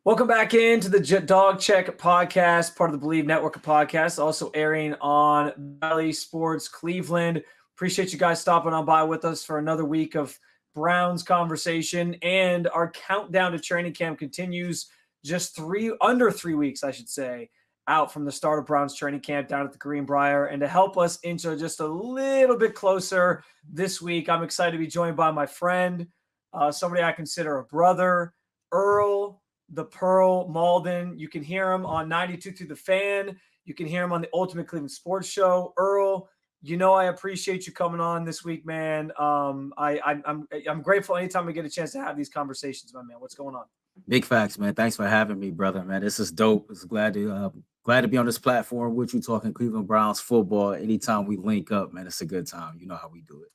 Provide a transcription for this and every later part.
Welcome back into the Dog Check podcast, part of the Believe Network of podcasts, also airing on Valley Sports Cleveland. Appreciate you guys stopping on by with us for another week of Browns conversation. And our countdown to training camp continues just under 3 weeks, I should say, out from the start of Browns training camp down at the Greenbrier. And to help us into just a little bit closer this week, I'm excited to be joined by my friend, somebody I consider a brother, Earl the Pearl Mauldin. You can hear him on 92 through the Fan. You can hear him on the Ultimate Cleveland Sports Show. Earl, I appreciate you coming on this week, man. I'm grateful anytime we get a chance to have these conversations, my man. What's going on? Big facts, man. Thanks for having me, brother. Man, this is dope. It's glad to be on this platform with you, talking Cleveland Browns football. Anytime we link up, man, it's a good time. You know how we do it.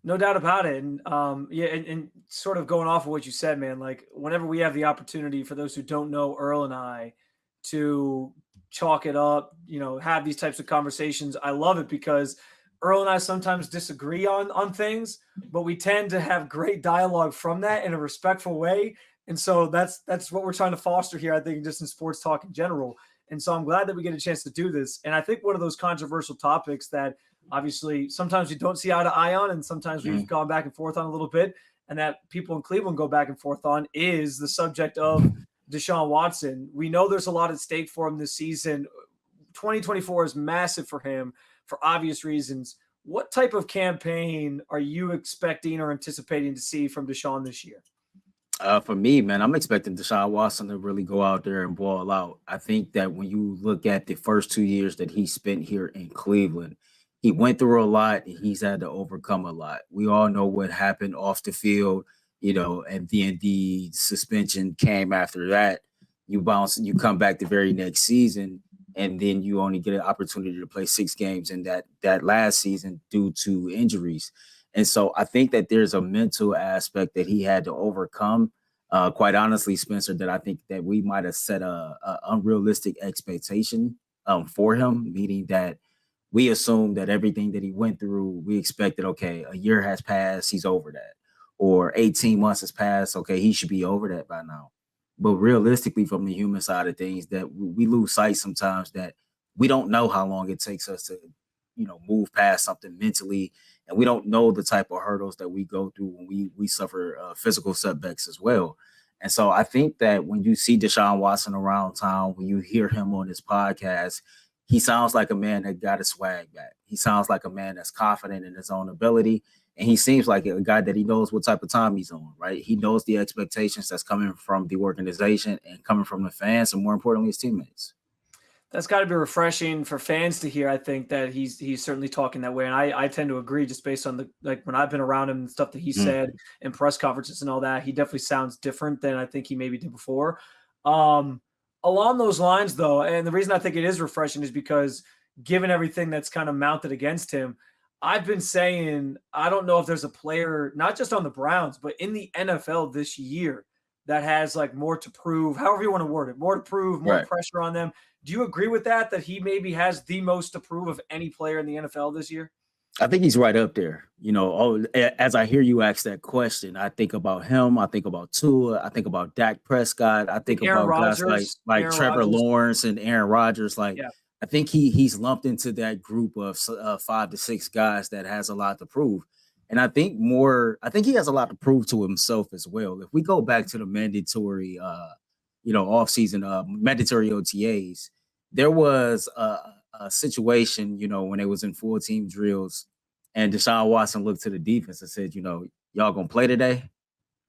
No doubt about it. And and sort of going off of what you said, man, like whenever we have the opportunity, for those who don't know Earl and I, to chalk it up, have these types of conversations, I love it because Earl and I sometimes disagree on things, but we tend to have great dialogue from that in a respectful way. And so that's what we're trying to foster here, I think, just in sports talk in general. And so I'm glad that we get a chance to do this. And I think one of those controversial topics that obviously sometimes we don't see eye to eye on, and sometimes we've gone back and forth on a little bit, and that people in Cleveland go back and forth on, is the subject of Deshaun Watson. We know there's a lot at stake for him this season. 2024 is massive for him for obvious reasons. What type of campaign are you expecting or anticipating to see from Deshaun this year? For me, man, I'm expecting Deshaun Watson to really go out there and ball out. I think that when you look at the first 2 years that he spent here in Cleveland, he went through a lot and he's had to overcome a lot. We all know what happened off the field, and then the suspension came after that. You bounce and you come back the very next season, and then you only get an opportunity to play 6 games in that last season due to injuries. And so I think that there's a mental aspect that he had to overcome. Quite honestly, Spencer, that I think that we might have set a unrealistic expectation for him, meaning that we assumed that everything that he went through, we expected, okay, a year has passed, he's over that. Or 18 months has passed, okay, he should be over that by now. But realistically, from the human side of things, that we lose sight sometimes that we don't know how long it takes us to, move past something mentally. And we don't know the type of hurdles that we go through when we suffer physical setbacks as well. And so I think that when you see Deshaun Watson around town, when you hear him on this podcast, he sounds like a man that got his swag back. He sounds like a man that's confident in his own ability. And he seems like a guy that he knows what type of time he's on, right? He knows the expectations that's coming from the organization and coming from the fans, and more importantly, his teammates. That's got to be refreshing for fans to hear. I think that he's certainly talking that way. And I tend to agree, just based on when I've been around him and stuff that he said in press conferences and all that, he definitely sounds different than I think he maybe did before. Along those lines, though, and the reason I think it is refreshing is because given everything that's kind of mounted against him, I've been saying, I don't know if there's a player, not just on the Browns, but in the NFL this year that has more to prove, however you want to word it, more to prove, more pressure on them. Do you agree with that he maybe has the most to prove of any player in the NFL this year? I think he's right up there. As I hear you ask that question, I think about him. I think about Tua. I think about Dak Prescott. I think Aaron about Rodgers, guys like Trevor Lawrence and Aaron Rodgers. I think he's lumped into that group of 5 to 6 guys that has a lot to prove. And I think he has a lot to prove to himself as well. If we go back to the mandatory, offseason, mandatory OTAs, there was a situation, when they was in full team drills, and Deshaun Watson looked to the defense and said, y'all gonna play today?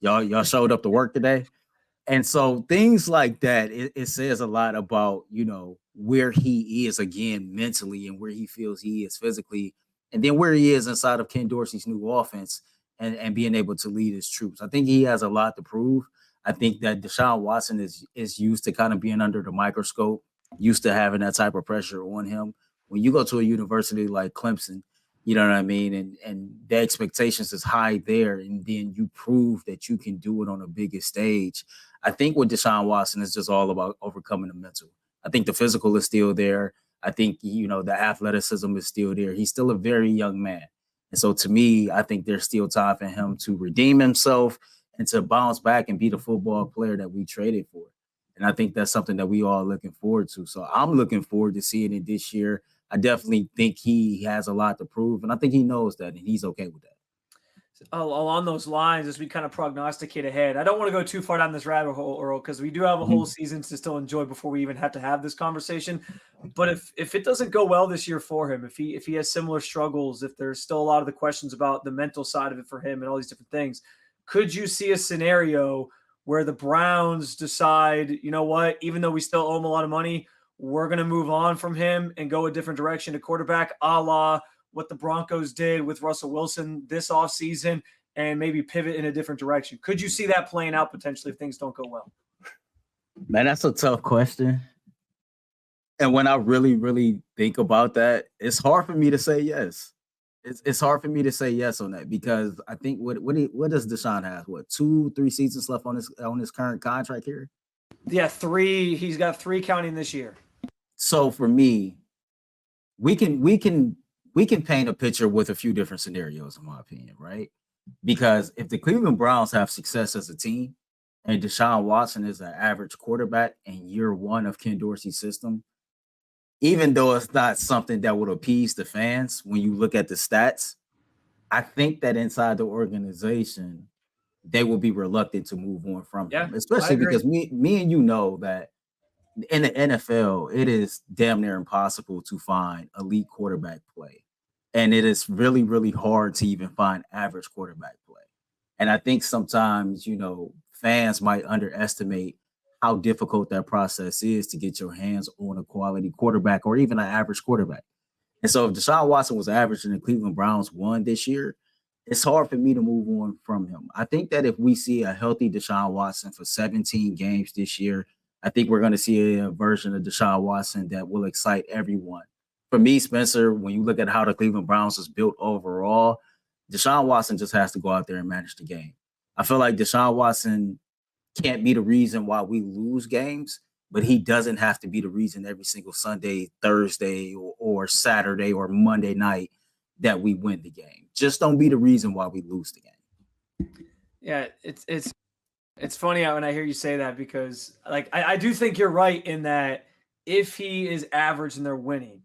Y'all showed up to work today? And so things like that, it says a lot about, where he is again mentally and where he feels he is physically, and then where he is inside of Ken Dorsey's new offense and being able to lead his troops. I think he has a lot to prove. I think that Deshaun Watson is used to kind of being under the microscope, used to having that type of pressure on him. When you go to a university like Clemson, you know what I mean? And the expectations is high there. And then you prove that you can do it on a bigger stage. I think with Deshaun Watson, it's just all about overcoming the mental. I think the physical is still there. I think, the athleticism is still there. He's still a very young man. And so to me, I think there's still time for him to redeem himself and to bounce back and be the football player that we traded for. And I think that's something that we all looking forward to. So I'm looking forward to seeing it this year. I definitely think he has a lot to prove, and I think he knows that, and he's okay with that. Along those lines, as we kind of prognosticate ahead, I don't want to go too far down this rabbit hole, Earl, because we do have a whole Mhm. season to still enjoy before we even have to have this conversation. But if it doesn't go well this year for him, if he has similar struggles, if there's still a lot of the questions about the mental side of it for him and all these different things, could you see a scenario where the Browns decide, you know what, even though we still owe him a lot of money, we're going to move on from him and go a different direction to quarterback, a la what the Broncos did with Russell Wilson this offseason, and maybe pivot in a different direction? Could you see that playing out potentially if things don't go well? Man, that's a tough question. And when I really, really think about that, it's hard for me to say yes. It's hard for me to say yes on that because I think what does Deshaun have? What 2-3 seasons left on his current contract here? Yeah, three. He's got three counting this year. So for me, we can paint a picture with a few different scenarios, in my opinion, right? Because if the Cleveland Browns have success as a team and Deshaun Watson is an average quarterback in year one of Ken Dorsey's system, even though it's not something that would appease the fans when you look at the stats, I think that inside the organization, they will be reluctant to move on from Yeah, him, I especially agree. because me and you know that in the NFL, it is damn near impossible to find elite quarterback play. And it is really, really hard to even find average quarterback play. And I think sometimes, fans might underestimate how difficult that process is to get your hands on a quality quarterback or even an average quarterback. And so if Deshaun Watson was average and the Cleveland Browns won this year, it's hard for me to move on from him. I think that if we see a healthy Deshaun Watson for 17 games this year, I think we're going to see a version of Deshaun Watson that will excite everyone. For me, Spencer, when you look at how the Cleveland Browns is built overall, Deshaun Watson just has to go out there and manage the game. I feel like Deshaun Watson can't be the reason why we lose games, but he doesn't have to be the reason every single Sunday, Thursday, or Saturday or Monday night that we win the game. Just don't be the reason why we lose the game. Yeah, it's funny when I hear you say that because like I do think you're right in that if he is average and they're winning,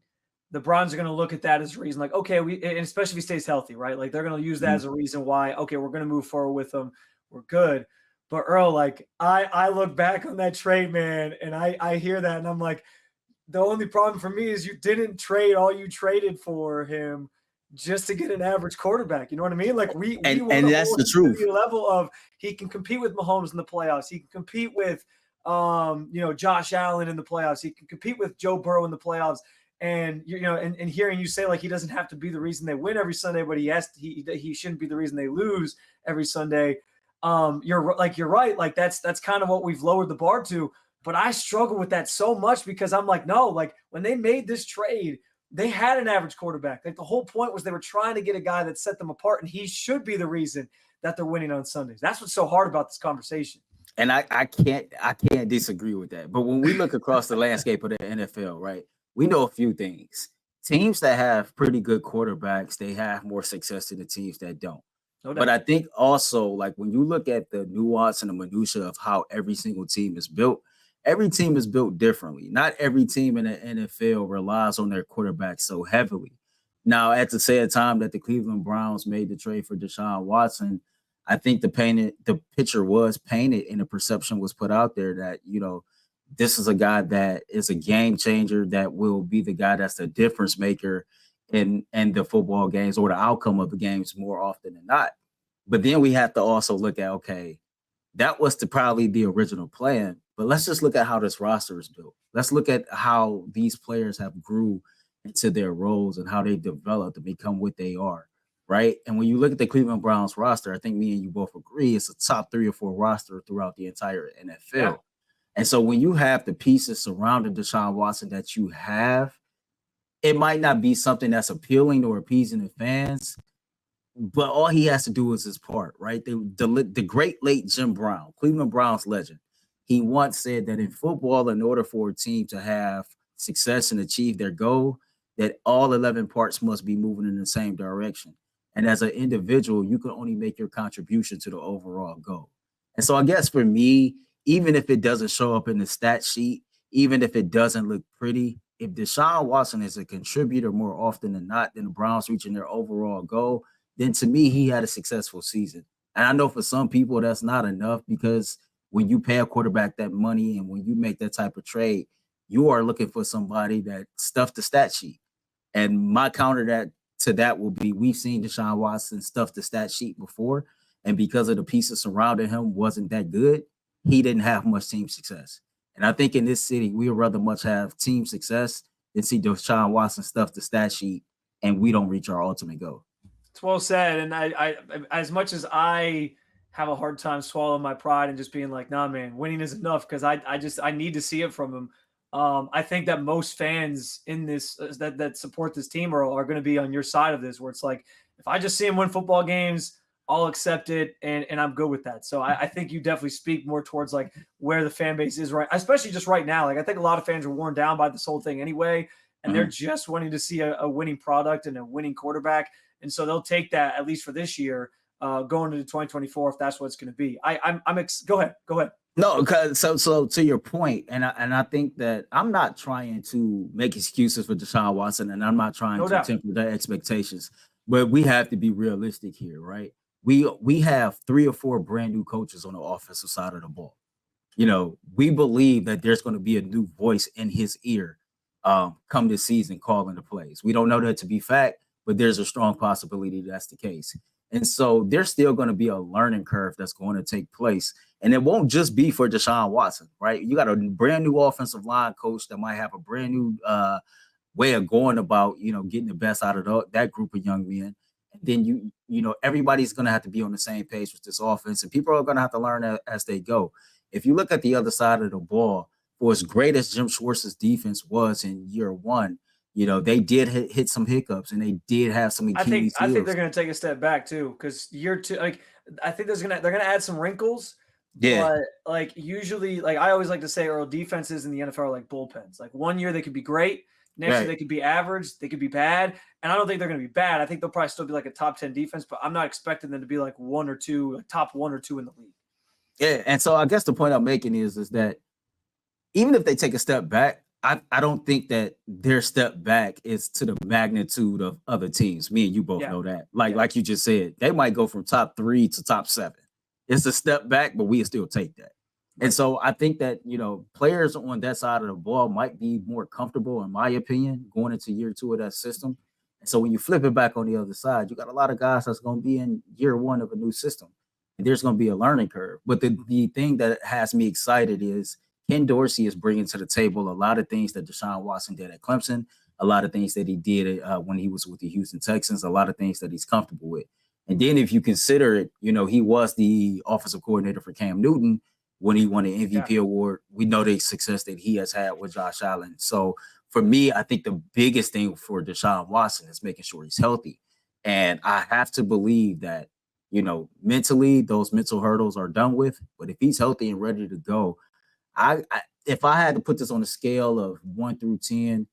the Browns are going to look at that as a reason, like, okay, and especially if he stays healthy, right? Like they're going to use that Mhm. as a reason why, okay, we're going to move forward with him. We're good. But Earl, like I look back on that trade, man, and I hear that and I'm like, the only problem for me is you didn't trade all you traded for him just to get an average quarterback. You know what I mean? Like we want And to that's hold the him to truth. the level of he can compete with Mahomes in the playoffs. He can compete with Josh Allen in the playoffs. He can compete with Joe Burrow in the playoffs. And and hearing you say like he doesn't have to be the reason they win every Sunday, but he shouldn't be the reason they lose every Sunday. You're right. Like that's kind of what we've lowered the bar to. But I struggle with that so much because I'm like, no, like when they made this trade, they had an average quarterback. Like the whole point was they were trying to get a guy that set them apart, and he should be the reason that they're winning on Sundays. That's what's so hard about this conversation. And I can't disagree with that. But when we look across the landscape of the NFL, right, we know a few things. Teams that have pretty good quarterbacks, they have more success than the teams that don't. No But I doubt. think also, like when you look at the nuance and the minutia of how every single team is built, every team is built differently. Not every team in the NFL relies on their quarterback so heavily. Now, at the same time that the Cleveland Browns made the trade for Deshaun Watson, I think the picture was painted and the perception was put out there that, this is a guy that is a game changer that will be the guy that's the difference maker in the football games or the outcome of the games more often than not. But then we have to also look at, okay, that was probably the original plan, but let's just look at how this roster is built. Let's look at how these players have grew into their roles and how they developed to become what they are, right? And when you look at the Cleveland Browns roster, I think me and you both agree it's a top 3 or 4 roster throughout the entire Yeah. NFL. And so when you have the pieces surrounding Deshaun Watson that you have, it might not be something that's appealing or appeasing the fans, but all he has to do is his part, right? The great late Jim Brown, Cleveland Browns legend, he once said that in football, in order for a team to have success and achieve their goal, that all 11 parts must be moving in the same direction. And as an individual, you can only make your contribution to the overall goal. And so I guess for me, even if it doesn't show up in the stat sheet, even if it doesn't look pretty, if Deshaun Watson is a contributor more often than not than the Browns reaching their overall goal, then to me, he had a successful season. And I know for some people that's not enough because when you pay a quarterback that money and when you make that type of trade, you are looking for somebody that stuffed the stat sheet. And my counter to that will be we've seen Deshaun Watson stuff the stat sheet before. And because of the pieces surrounding him wasn't that good, he didn't have much team success. And I think in this city, we would rather much have team success than see Deshaun Watson stuff the stat sheet and we don't reach our ultimate goal. It's well said. And I as much as I have a hard time swallowing my pride and just being like, nah, man, winning is enough because I need to see it from him. I think that most fans in this that support this team are going to be on your side of this, where it's like, if I just see him win football games, I'll accept it and I'm good with that. So I think you definitely speak more towards like where the fan base is right, especially just right now. Like I think a lot of fans are worn down by this whole thing anyway, and they're just wanting to see a winning product and a winning quarterback. And so they'll take that at least for this year, going into 2024 if that's what it's going to be. Go ahead. No, because so to your point, and I think that I'm not trying to make excuses for Deshaun Watson, and I'm not trying to temper their expectations, but we have to be realistic here, right? We have 3 or 4 brand new coaches on the offensive side of the ball. You know, we believe that there's going to be a new voice in his ear come this season calling the plays. We don't know that to be fact, but there's a strong possibility that's the case. And so there's still going to be a learning curve that's going to take place. And it won't just be for Deshaun Watson, right? You got a brand new offensive line coach that might have a brand new way of going about, getting the best out of that group of young men. And then everybody's going to have to be on the same page with this offense, and people are going to have to learn as they go. If you look at the other side of the ball, for as great as Jim Schwartz's defense was in year one, they did hit some hiccups and they did have some Achilles I think they're going to take a step back too, because year two, like I think they're going to add some wrinkles. Yeah. But like usually, like I always like to say, Earl, defenses in the NFL are like bullpens. Like one year they could be great, next year they could be average, they could be bad, and I don't think they're going to be bad. I think they'll probably still be like a top 10 defense, but I'm not expecting them to be like top 1 or 2 in the league. Yeah, and so I guess the point I'm making is that even if they take a step back, I don't think that their step back is to the magnitude of other teams. Me and you both know that. Like you just said, they might go from top 3 to top 7. It's a step back, but we still take that. Right. And so I think that, players on that side of the ball might be more comfortable, in my opinion, going into year 2 of that system. And so when you flip it back on the other side, you got a lot of guys that's going to be in year 1 of a new system. And there's going to be a learning curve. But the thing that has me excited is Ken Dorsey is bringing to the table a lot of things that Deshaun Watson did at Clemson, a lot of things that he did when he was with the Houston Texans, a lot of things that he's comfortable with. And then if you consider it, he was the offensive coordinator for Cam Newton when he won the MVP award. We know the success that he has had with Josh Allen. So for me, I think the biggest thing for Deshaun Watson is making sure he's healthy. And I have to believe that, mentally, those mental hurdles are done with. But if he's healthy and ready to go, if I had to put this on a scale of 1 through 10,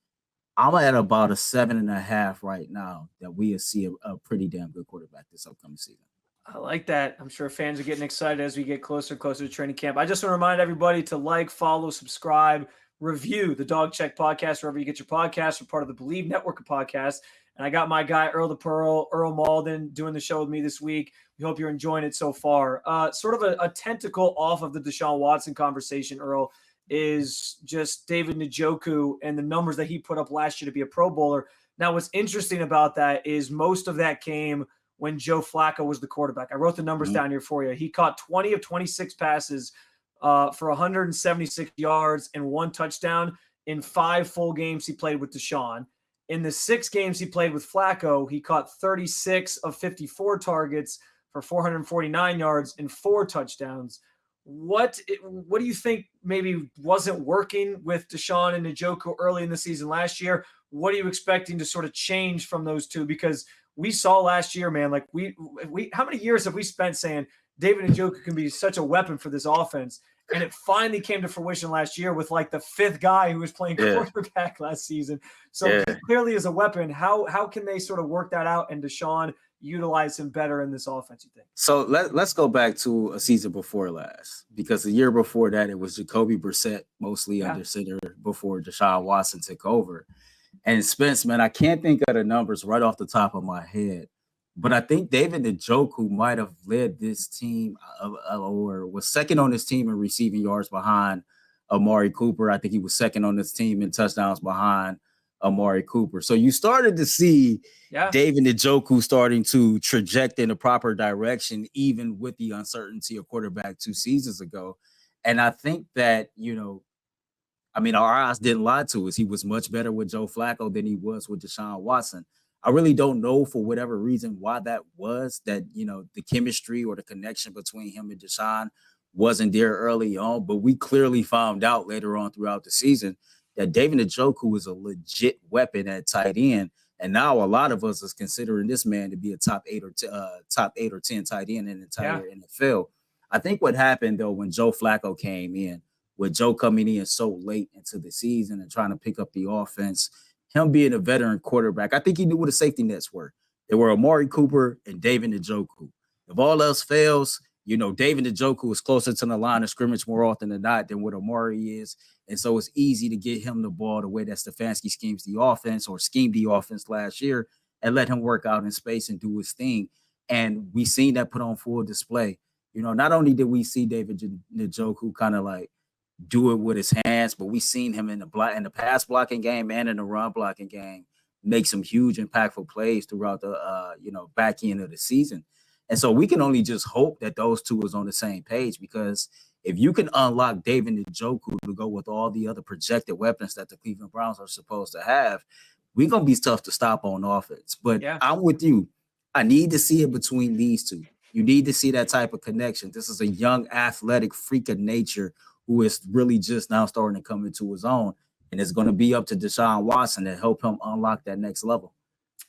I'm at about a 7.5 right now that we'll see a pretty damn good quarterback this upcoming season. I like that. I'm sure fans are getting excited as we get closer and closer to training camp. I just want to remind everybody to like, follow, subscribe, review the Dog Check podcast wherever you get your podcasts. We're part of the Believe Network of podcasts. And I got my guy, Earl Mauldin, doing the show with me this week. We hope you're enjoying it so far. Sort of a tentacle off of the Deshaun Watson conversation, Earl, is just David Njoku and the numbers that he put up last year to be a Pro Bowler. Now, what's interesting about that is most of that came when Joe Flacco was the quarterback. I wrote the numbers down here for you. He caught 20 of 26 passes for 176 yards and 1 touchdown in 5 full games he played with Deshaun. In the 6 games he played with Flacco, he caught 36 of 54 targets for 449 yards and 4 touchdowns. What do you think maybe wasn't working with Deshaun and Njoku early in the season last year? What are you expecting to sort of change from those two? Because we saw last year, man, like we how many years have we spent saying David Njoku can be such a weapon for this offense? And it finally came to fruition last year with like the 5th guy who was playing quarterback last season. So he clearly is a weapon. How can they sort of work that out and Deshaun utilize him better in this offense, you think? So let's go back to a season before last, because the year before that, it was Jacoby Brissett mostly under center before Deshaun Watson took over. And Spence, man, I can't think of the numbers right off the top of my head, but I think David Njoku might have led this team or was second on this team in receiving yards behind Amari Cooper. I think he was second on this team in touchdowns behind Amari Cooper. So you started to see David Njoku starting to traject in the proper direction, even with the uncertainty of quarterback 2 seasons ago. And I think that, our eyes didn't lie to us. He was much better with Joe Flacco than he was with Deshaun Watson. I really don't know, for whatever reason, why that was, that, the chemistry or the connection between him and Deshaun wasn't there early on. But we clearly found out later on throughout the season that David Njoku is a legit weapon at tight end. And now a lot of us is considering this man to be a top 8 or 10 tight end in the entire NFL. I think what happened, though, when Joe Flacco came in, with Joe coming in so late into the season and trying to pick up the offense, him being a veteran quarterback, I think he knew what the safety nets were. They were Amari Cooper and David Njoku. If all else fails, David Njoku is closer to the line of scrimmage more often than not than what Amari is. And so it's easy to get him the ball the way that Stefanski schemed the offense last year and let him work out in space and do his thing. And we seen that put on full display. Not only did we see David Njoku kind of like do it with his hands, but we seen him in the pass blocking game and in the run blocking game make some huge impactful plays throughout the back end of the season. And so we can only just hope that those two is on the same page, because if you can unlock David Njoku to go with all the other projected weapons that the Cleveland Browns are supposed to have, we're going to be tough to stop on offense. But I'm with you. I need to see it between these two. You need to see that type of connection. This is a young, athletic freak of nature who is really just now starting to come into his own. And it's going to be up to Deshaun Watson to help him unlock that next level.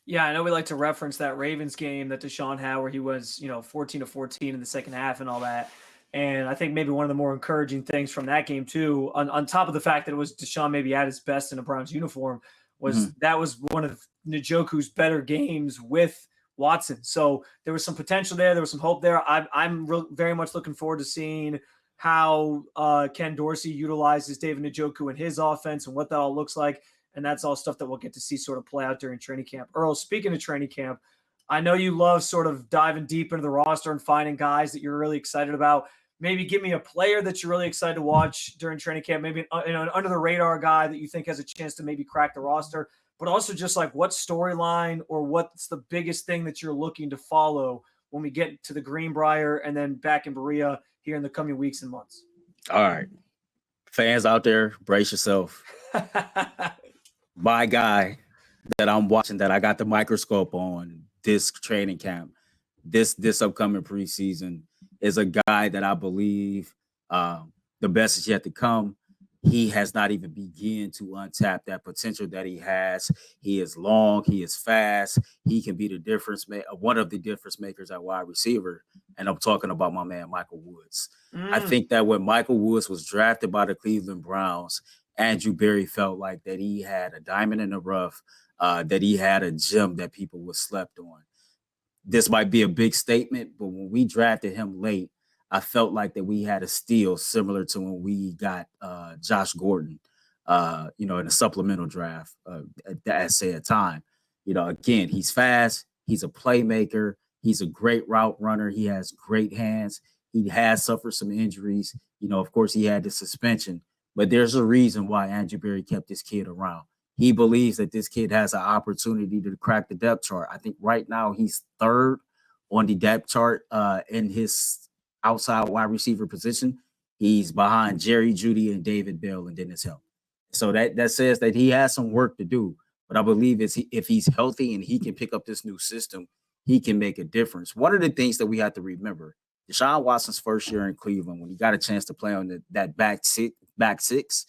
Yeah, I know we like to reference that Ravens game that Deshaun had where he was, 14-14 in the second half and all that. And I think maybe one of the more encouraging things from that game, too, on top of the fact that it was Deshaun maybe at his best in a Browns uniform, was that was one of Njoku's better games with Watson. So there was some potential there. There was some hope there. I'm very much looking forward to seeing how Ken Dorsey utilizes David Njoku in his offense and what that all looks like. And that's all stuff that we'll get to see sort of play out during training camp. Earl, speaking of training camp, I know you love sort of diving deep into the roster and finding guys that you're really excited about. Maybe give me a player that you're really excited to watch during training camp, maybe an under-the-radar guy that you think has a chance to maybe crack the roster, but also just like what storyline or what's the biggest thing that you're looking to follow when we get to the Greenbrier and then back in Berea here in the coming weeks and months. All right. Fans out there, brace yourself. My guy that I'm watching, that I got the microscope on this training camp, this upcoming preseason, is a guy that I believe the best is yet to come. He has not even begun to untap that potential that he has. He is long. He is fast. He can be the difference one of the difference makers at wide receiver. And I'm talking about my man, Michael Woods. I think that when Michael Woods was drafted by the Cleveland Browns, Andrew Berry felt like that he had a diamond in the rough, that he had a gem that people were slept on. This might be a big statement, but when we drafted him late, I felt like that we had a steal similar to when we got Josh Gordon, in a supplemental draft at said time. Again, he's fast. He's a playmaker. He's a great route runner. He has great hands. He has suffered some injuries. Of course, he had the suspension, but there's a reason why Andrew Berry kept this kid around. He believes that this kid has an opportunity to crack the depth chart. I think right now he's third on the depth chart in his outside wide receiver position. He's behind Jerry Jeudy and David Bell, and then it's him. So that says that he has some work to do. But I believe if he's healthy and he can pick up this new system, he can make a difference. One of the things that we have to remember, Deshaun Watson's first year in Cleveland, when he got a chance to play on that back six,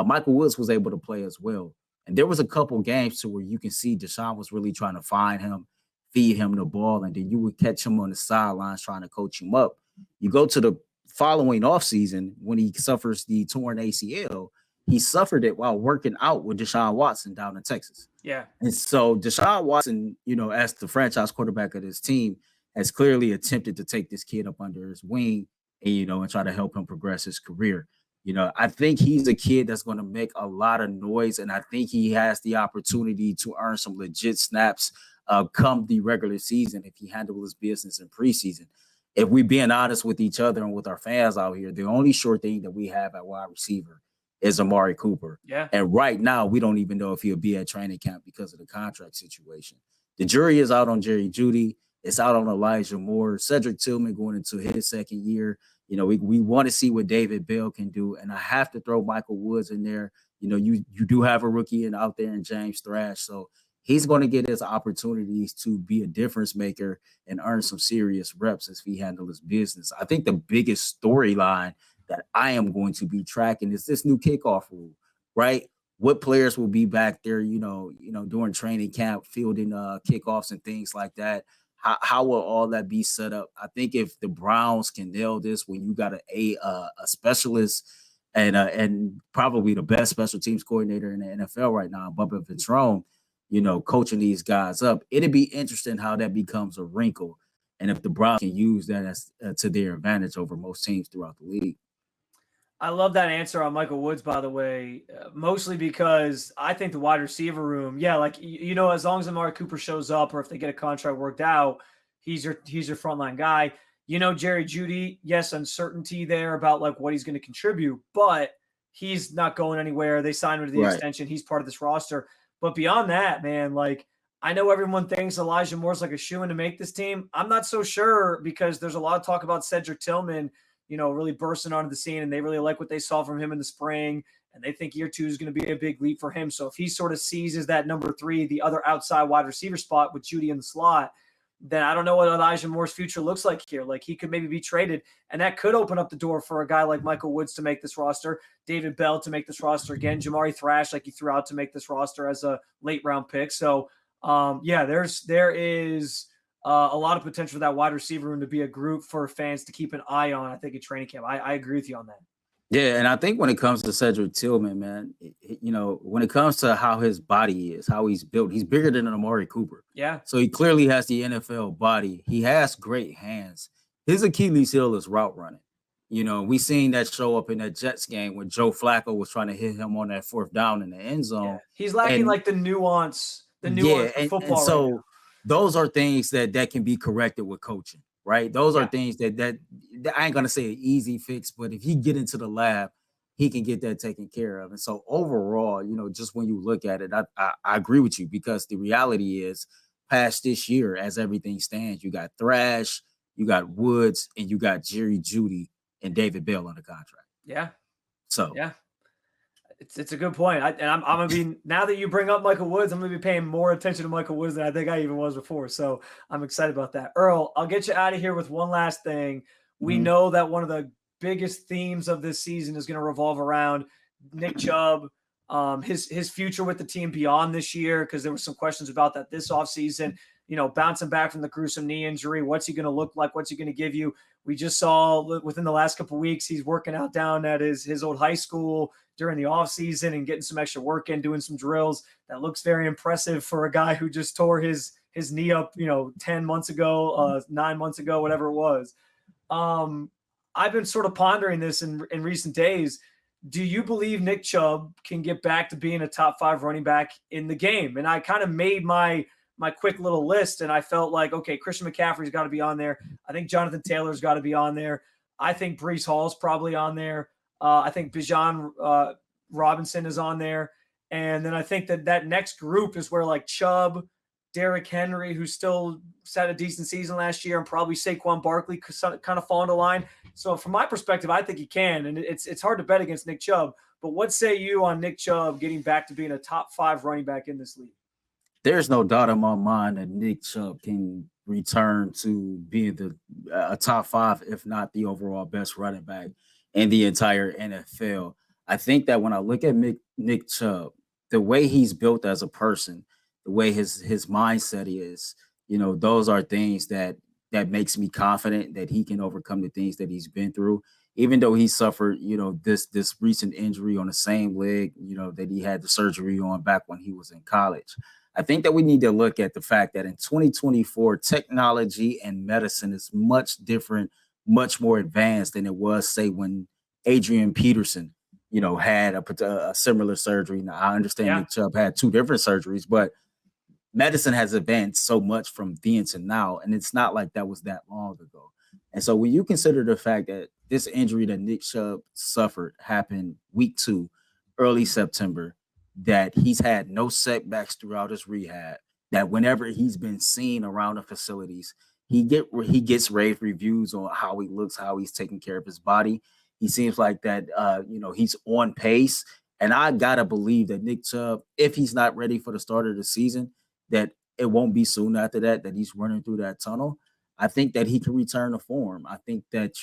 Michael Woods was able to play as well. And there was a couple games to where you can see Deshaun was really trying to find him, feed him the ball, and then you would catch him on the sidelines trying to coach him up. You go to the following offseason when he suffers the torn ACL, he suffered it while working out with Deshaun Watson down in Texas. Yeah. And so Deshaun Watson, as the franchise quarterback of this team, has clearly attempted to take this kid up under his wing and try to help him progress his career. I think he's a kid that's going to make a lot of noise, and I think he has the opportunity to earn some legit snaps come the regular season if he handles his business in preseason. If we're being honest with each other and with our fans out here, the only sure thing that we have at wide receiver is Amari Cooper. Yeah. And right now, we don't even know if he'll be at training camp because of the contract situation. The jury is out on Jerry Jeudy. It's out on Elijah Moore. Cedric Tillman going into his second year. We want to see what David Bell can do. And I have to throw Michael Woods in there. You do have a rookie out there in James Thrash. So he's going to get his opportunities to be a difference maker and earn some serious reps as he handles his business. I think the biggest storyline that I am going to be tracking is this new kickoff rule, right? What players will be back there, during training camp, fielding kickoffs and things like that. How will all that be set up? I think if the Browns can nail this, when you got a specialist and probably the best special teams coordinator in the NFL right now, Bubba Ventrone, coaching these guys up, it'd be interesting how that becomes a wrinkle, and if the Browns can use that as to their advantage over most teams throughout the league. I love that answer on Michael Woods, by the way, mostly because I think the wide receiver room, as long as Amari Cooper shows up or if they get a contract worked out, he's your frontline guy. Jerry Jeudy, yes, uncertainty there about like what he's going to contribute, but he's not going anywhere. They signed him to the extension. He's part of this roster. But beyond that, man, like I know everyone thinks Elijah Moore's like a shoo-in to make this team. I'm not so sure because there's a lot of talk about Cedric Tillman, really bursting onto the scene, and they really like what they saw from him in the spring, and they think year 2 is going to be a big leap for him. So if he sort of seizes that number 3, the other outside wide receiver spot with Jeudy in the slot, then I don't know what Elijah Moore's future looks like here. Like he could maybe be traded, and that could open up the door for a guy like Michael Woods to make this roster, David Bell to make this roster again, Jamari Thrash, like he threw out to make this roster as a late round pick. So there is a lot of potential for that wide receiver room to be a group for fans to keep an eye on, I think, at training camp. I agree with you on that. Yeah, and I think when it comes to Cedric Tillman, man, when it comes to how his body is, how he's built, he's bigger than Amari Cooper. Yeah. So he clearly has the NFL body. He has great hands. His Achilles heel is route running. We seen that show up in that Jets game when Joe Flacco was trying to hit him on that 4th down in the end zone. Yeah. He's lacking like the nuance of football. And so right those are things that can be corrected with coaching. Right. Those are things that I ain't going to say an easy fix, but if he get into the lab, he can get that taken care of. And so overall, just when you look at it, I agree with you, because the reality is past this year, as everything stands, you got Thrash, you got Woods, and you got Jerry Jeudy and David Bell on the contract. Yeah. So, yeah. It's a good point. I'm going to be, now that you bring up Michael Woods, I'm going to be paying more attention to Michael Woods than I think I even was before. So I'm excited about that. Earl, I'll get you out of here with one last thing. We know that one of the biggest themes of this season is going to revolve around Nick Chubb, his future with the team beyond this year, because there were some questions about that this offseason. Bouncing back from the gruesome knee injury, what's he going to look like? What's he going to give you? We just saw within the last couple of weeks, he's working out down at his old high school during the offseason and getting some extra work in, doing some drills. That looks very impressive for a guy who just tore his knee up, 10 months ago, 9 months ago, whatever it was. I've been sort of pondering this in recent days. Do you believe Nick Chubb can get back to being a top 5 running back in the game? And I kind of made my quick little list, and I felt like, okay, Christian McCaffrey's got to be on there. I think Jonathan Taylor's got to be on there. I think Breece Hall's probably on there. I think Bijan Robinson is on there. And then I think that next group is where like Chubb, Derrick Henry, who still had a decent season last year, and probably Saquon Barkley kind of fall into line. So from my perspective, I think he can. And it's hard to bet against Nick Chubb. But what say you on Nick Chubb getting back to being a top 5 running back in this league? There's no doubt in my mind that Nick Chubb can return to being a top 5, if not the overall best running back in the entire NFL. I think that when I look at Nick Chubb, the way he's built as a person, the way his mindset is, those are things that makes me confident that he can overcome the things that he's been through. even though he suffered, this recent injury on the same leg, that he had the surgery on back when he was in college. I think that we need to look at the fact that in 2024, technology and medicine is much different, much more advanced than it was, say, when Adrian Peterson, had a similar surgery. Now, I understand Yeah. Nick Chubb had two different surgeries, but medicine has advanced so much from then to now, and it's not like that was that long ago. And so when you consider the fact that this injury that Nick Chubb suffered happened week 2, early September, that he's had no setbacks throughout his rehab, that whenever he's been seen around the facilities, he gets rave reviews on how he looks, how he's taking care of his body. He seems like that, he's on pace. And I gotta believe that Nick Chubb, if he's not ready for the start of the season, that it won't be soon after that he's running through that tunnel. I think that he can return to form. I think that,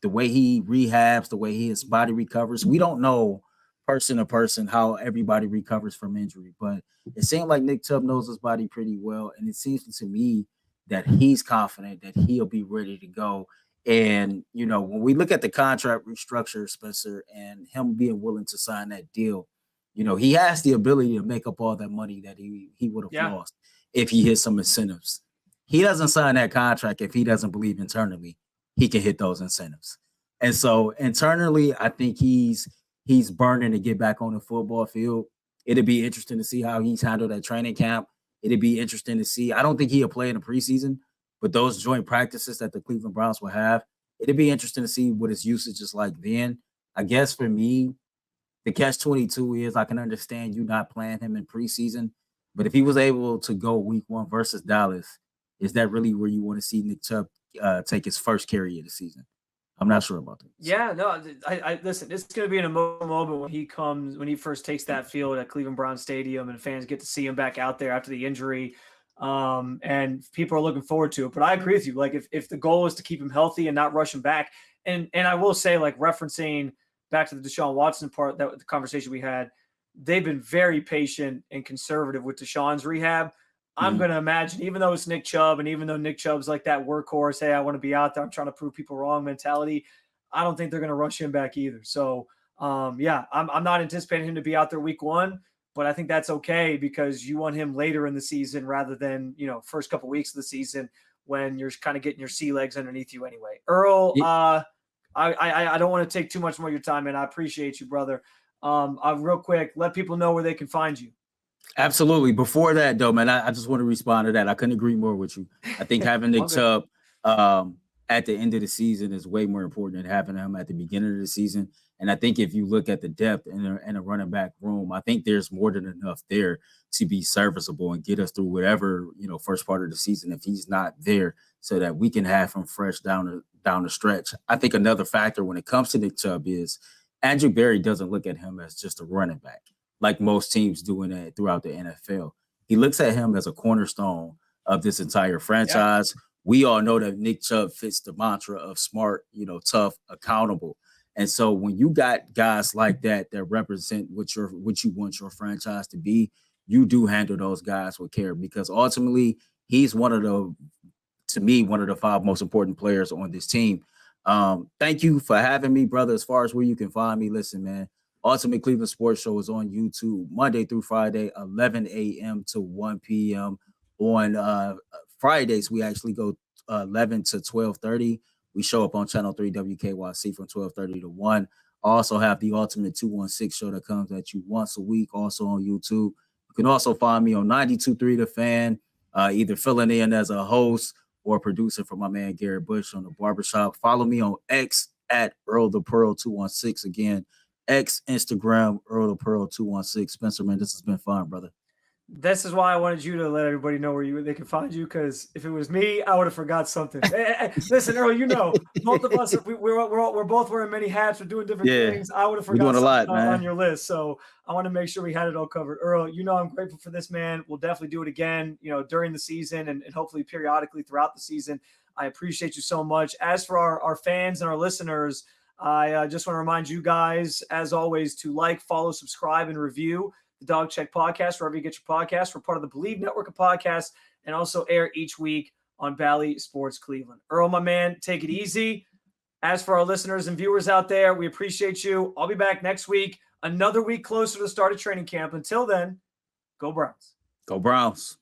the way he rehabs, the way his body recovers, we don't know person to person how everybody recovers from injury, but it seems like Nick Chubb knows his body pretty well. And it seems to me that he's confident that he'll be ready to go. And, when we look at the contract restructure, Spencer, and him being willing to sign that deal, he has the ability to make up all that money that he would have lost if he hit some incentives. He doesn't sign that contract if he doesn't believe internally he can hit those incentives. And so internally, I think he's burning to get back on the football field. It'd be interesting to see how he's handled that training camp. It'd be interesting to see. I don't think he'll play in the preseason, but those joint practices that the Cleveland Browns will have, it'd be interesting to see what his usage is like then. I guess for me, the catch-22 is I can understand you not playing him in preseason, but if he was able to go week 1 versus Dallas, is that really where you want to see Nick Chubb take his first carry of the season? I'm not sure about that. Yeah, no, I listen, it's going to be an emotional moment when he first takes that field at Cleveland Brown Stadium and fans get to see him back out there after the injury. And people are looking forward to it. But I agree with you. Like if the goal is to keep him healthy and not rush him back, and I will say, like, referencing back to the Deshaun Watson part, that the conversation we had, they've been very patient and conservative with Deshaun's rehab. I'm going to imagine, even though it's Nick Chubb, and even though Nick Chubb's like that workhorse, hey, I want to be out there, I'm trying to prove people wrong mentality, I don't think they're going to rush him back either. So, I'm not anticipating him to be out there week 1, but I think that's okay because you want him later in the season rather than, first couple weeks of the season when you're kind of getting your sea legs underneath you anyway. Earl, I don't want to take too much more of your time, man. I appreciate you, brother. Real quick, let people know where they can find you. Absolutely. Before that, though, man, I just want to respond to that. I couldn't agree more with you. I think having Nick Chubb at the end of the season is way more important than having him at the beginning of the season. And I think if you look at the depth in a running back room, I think there's more than enough there to be serviceable and get us through whatever, first part of the season if he's not there, so that we can have him fresh down the stretch. I think another factor when it comes to Nick Chubb is Andrew Berry doesn't look at him as just a running back like most teams doing that throughout the NFL. He looks at him as a cornerstone of this entire franchise. Yeah. We all know that Nick Chubb fits the mantra of smart, tough, accountable. And so when you got guys like that represent what you want your franchise to be, you do handle those guys with care, because ultimately he's one of the 5 most important players on this team. Thank you for having me, brother. As far as where you can find me, listen, man, Ultimate Cleveland Sports Show is on YouTube Monday through Friday, 11 a.m. to 1 p.m. On Fridays, we actually go 11 to 12:30. We show up on Channel 3 WKYC from 12:30 to 1. I also have the Ultimate 216 show that comes at you once a week, also on YouTube. You can also find me on 92.3 The Fan, either filling in as a host or producer for my man Garrett Bush on the Barbershop. Follow me on X at Earl the Pearl 216. Again, X, Instagram, Earl the Pearl 216. Spencer, man, this has been fun, brother. This is why I wanted you to let everybody know where they can find you, because if it was me, I would have forgot something. Hey, listen, Earl, both of us, we're both wearing many hats. We're doing different things. I would have forgot something on your list. So I want to make sure we had it all covered. Earl, I'm grateful for this, man. We'll definitely do it again, during the season and hopefully periodically throughout the season. I appreciate you so much. As for our fans and our listeners, I just want to remind you guys, as always, to like, follow, subscribe, and review the Dog Check Podcast, wherever you get your podcasts. We're part of the Believe Network of podcasts and also air each week on Bally Sports Cleveland. Earl, my man, take it easy. As for our listeners and viewers out there, we appreciate you. I'll be back next week, another week closer to the start of training camp. Until then, go Browns. Go Browns.